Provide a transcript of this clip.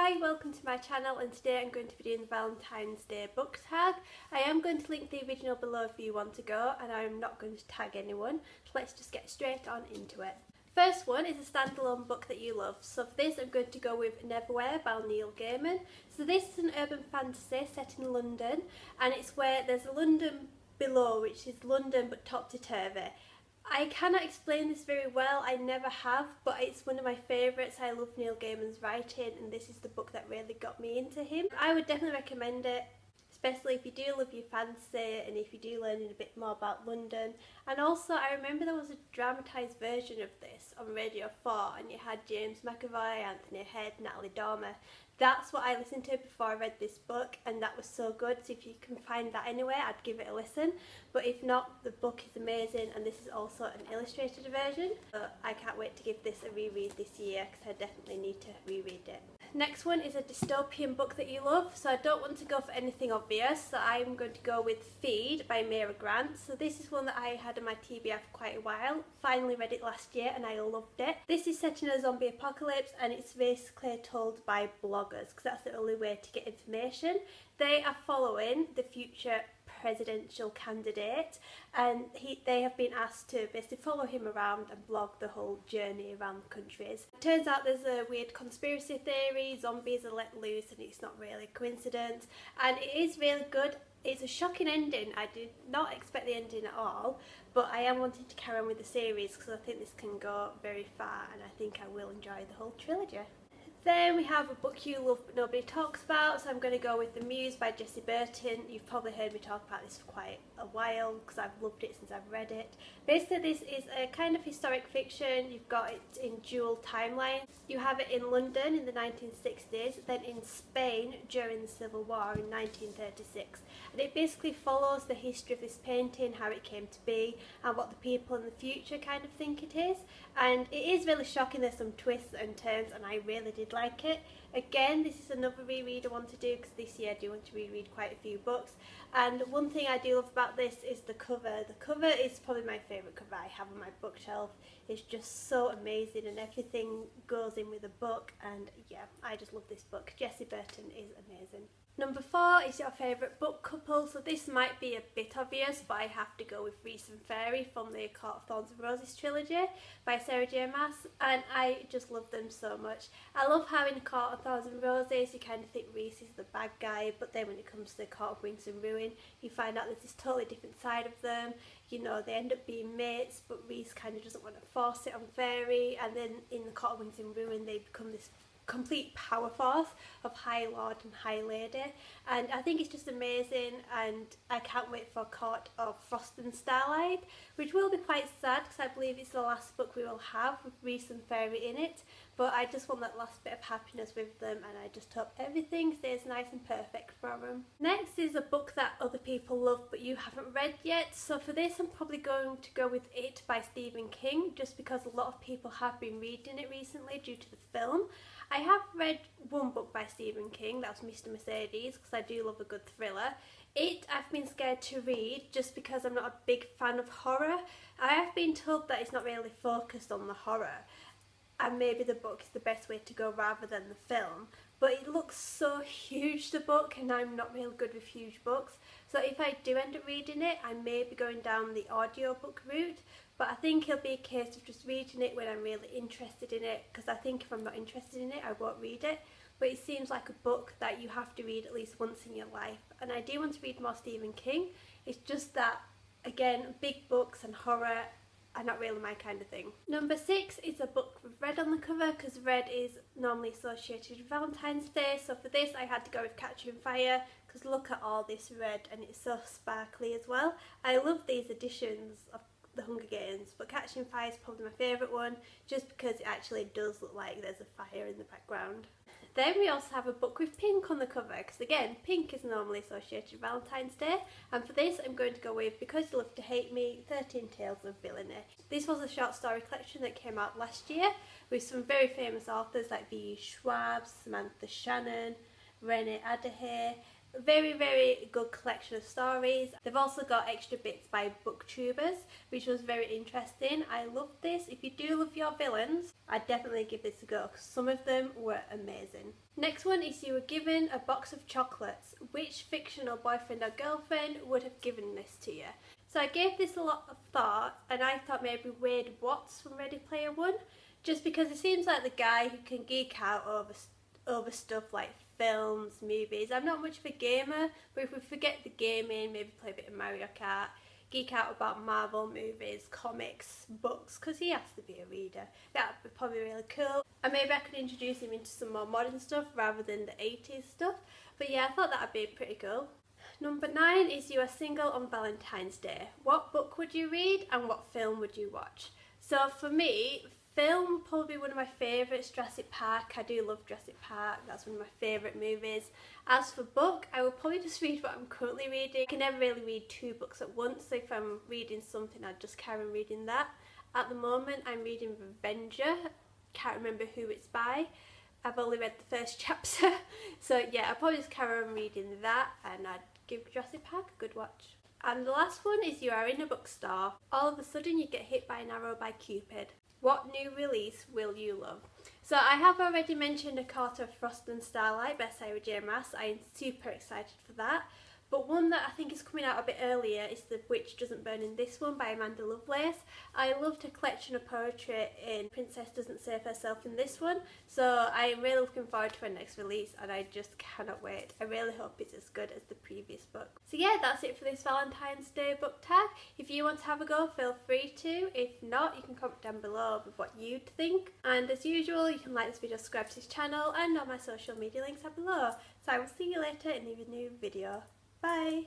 Hi, welcome to my channel, and today I'm going to be doing the Valentine's Day Book Tag. I am going to link the original below if you want to go, and I'm not going to tag anyone, so let's just get straight on into it. First one is a standalone book that you love. So for this I'm going to go with Nevergarden by Neil Gaiman. So this is an urban fantasy set in London, and it's where there's a London below, which is London but topsy-turvy. I cannot explain this very well, I never have, but it's one of my favourites. I love Neil Gaiman's writing, and this is the book that really got me into him. I would definitely recommend it, especially if you do love your fantasy and if you do learn a bit more about London. And also I remember there was a dramatised version of this on Radio 4, and you had James McAvoy, Anthony Head, Natalie Dormer. That's what I listened to before I read this book, and that was so good. So if you can find that anywhere, I'd give it a listen. But if not, the book is amazing, and this is also an illustrated version. But I can't wait to give this a reread this year because I definitely need to reread it. Next one is a dystopian book that you love. So I don't want to go for anything obvious, so I'm going to go with Feed by Mira Grant. So this is one that I had on my TBR for quite a while. Finally read it last year and I loved it. This is set in a zombie apocalypse, and it's basically told by bloggers because that's the only way to get information. They are following the future presidential candidate, and they have been asked to basically follow him around and blog the whole journey around the countries. It turns out there's a weird conspiracy theory, zombies are let loose, and it's not really a coincidence, and it is really good. It's a shocking ending. I did not expect the ending at all, but I am wanting to carry on with the series because I think this can go very far, and I think I will enjoy the whole trilogy. Then we have a book you love but nobody talks about, so I'm going to go with The Muse by Jessie Burton. You've probably heard me talk about this for quite a while because I've loved it since I've read it. Basically this is a kind of historic fiction. You've got it in dual timelines. You have it in London in the 1960s, then in Spain during the Civil War in 1936. And it basically follows the history of this painting, how it came to be, and what the people in the future kind of think it is. And it is really shocking. There's some twists and turns, and I really did like it. Again, this is another reread I want to do because this year I do want to reread quite a few books. And one thing I do love about this is the cover. The cover is probably my favourite cover I have on my bookshelf. It's just so amazing, and everything goes in with the book, and yeah, I just love this book. Jessie Burton is amazing. Number 4 is your favourite book couple. So this might be a bit obvious, but I have to go with Reese and Ferry from the Court of Thorns and Roses trilogy by Sarah J Maas, and I just love them so much. I love how in Court of Thorns and Roses you kind of think Reese is the bad guy, but then when it comes to the Court of Winds and Ruin, you find out there's this totally different side of them. You know, they end up being mates, but Reese kind of doesn't want to force it on Ferry, and then in the Court of Winds and Ruin they become this complete power force of High Lord and High Lady, and I think it's just amazing, and I can't wait for Court of Frost and Starlight, which will be quite sad because I believe it's the last book we will have with Reese and Ferry in it, but I just want that last bit of happiness with them, and I just hope everything stays nice and perfect for them. Next is a book that other people love but you haven't read yet, so for this I'm probably going to go with It by Stephen King, just because a lot of people have been reading it recently due to the film. I have read one book by Stephen King, that was Mr. Mercedes, because I do love a good thriller. It I've been scared to read just because I'm not a big fan of horror. I have been told that it's not really focused on the horror, and maybe the book is the best way to go rather than the film, but it looks so huge, the book, and I'm not really good with huge books, so if I do end up reading it I may be going down the audiobook route, but I think it'll be a case of just reading it when I'm really interested in it, because I think if I'm not interested in it I won't read it. But it seems like a book that you have to read at least once in your life, and I do want to read more Stephen King. It's just that, again, big books and horror are not really my kind of thing. Number 6 is a book with red on the cover, because red is normally associated with Valentine's Day, so for this I had to go with Catching Fire, because look at all this red, and it's so sparkly as well. I love these editions of The Hunger Games, but Catching Fire is probably my favourite one, just because it actually does look like there's a fire in the background. Then we also have a book with pink on the cover, because again, pink is normally associated with Valentine's Day, and for this I'm going to go with Because You Love to Hate Me, 13 Tales of Villainy. This was a short story collection that came out last year with some very famous authors like V. Schwab, Samantha Shannon, Renee Adair. Very, very good collection of stories. They've also got extra bits by booktubers, which was very interesting. I loved this. If you do love your villains, I'd definitely give this a go because some of them were amazing. Next one is you were given a box of chocolates. Which fictional boyfriend or girlfriend would have given this to you? So I gave this a lot of thought, and I thought maybe Wade Watts from Ready Player One, just because he seems like the guy who can geek out over stuff like films, movies. I'm not much of a gamer, but if we forget the gaming, maybe play a bit of Mario Kart, geek out about Marvel movies, comics, books, because he has to be a reader. That would be probably really cool. And maybe I could introduce him into some more modern stuff rather than the 80s stuff. But yeah, I thought that would be pretty cool. Number 9 is you are single on Valentine's Day. What book would you read and what film would you watch? So for me, film, probably one of my favourites, Jurassic Park. I do love Jurassic Park, that's one of my favourite movies. As for book, I would probably just read what I'm currently reading. I can never really read 2 books at once, so if I'm reading something I'd just carry on reading that. At the moment I'm reading Revenger, can't remember who it's by. I've only read the first chapter, so yeah, I'll probably just carry on reading that and I'd give Jurassic Park a good watch. And the last one is you are in a bookstore. All of a sudden you get hit by an arrow by Cupid. What new release will you love? So I have already mentioned A Court of Frost and Starlight by Sarah J Maas. I am super excited for that. But one that I think is coming out a bit earlier is The Witch Doesn't Burn in This One by Amanda Lovelace. I loved a collection of poetry in Princess Doesn't Save Herself in this one, so I am really looking forward to her next release and I just cannot wait. I really hope it's as good as the previous book. So yeah, that's it for this Valentine's Day book tag. If you want to have a go, feel free to. If not, you can comment down below with what you'd think. And as usual, you can like this video, subscribe to this channel, and all my social media links are below. So I will see you later in a new video. Bye!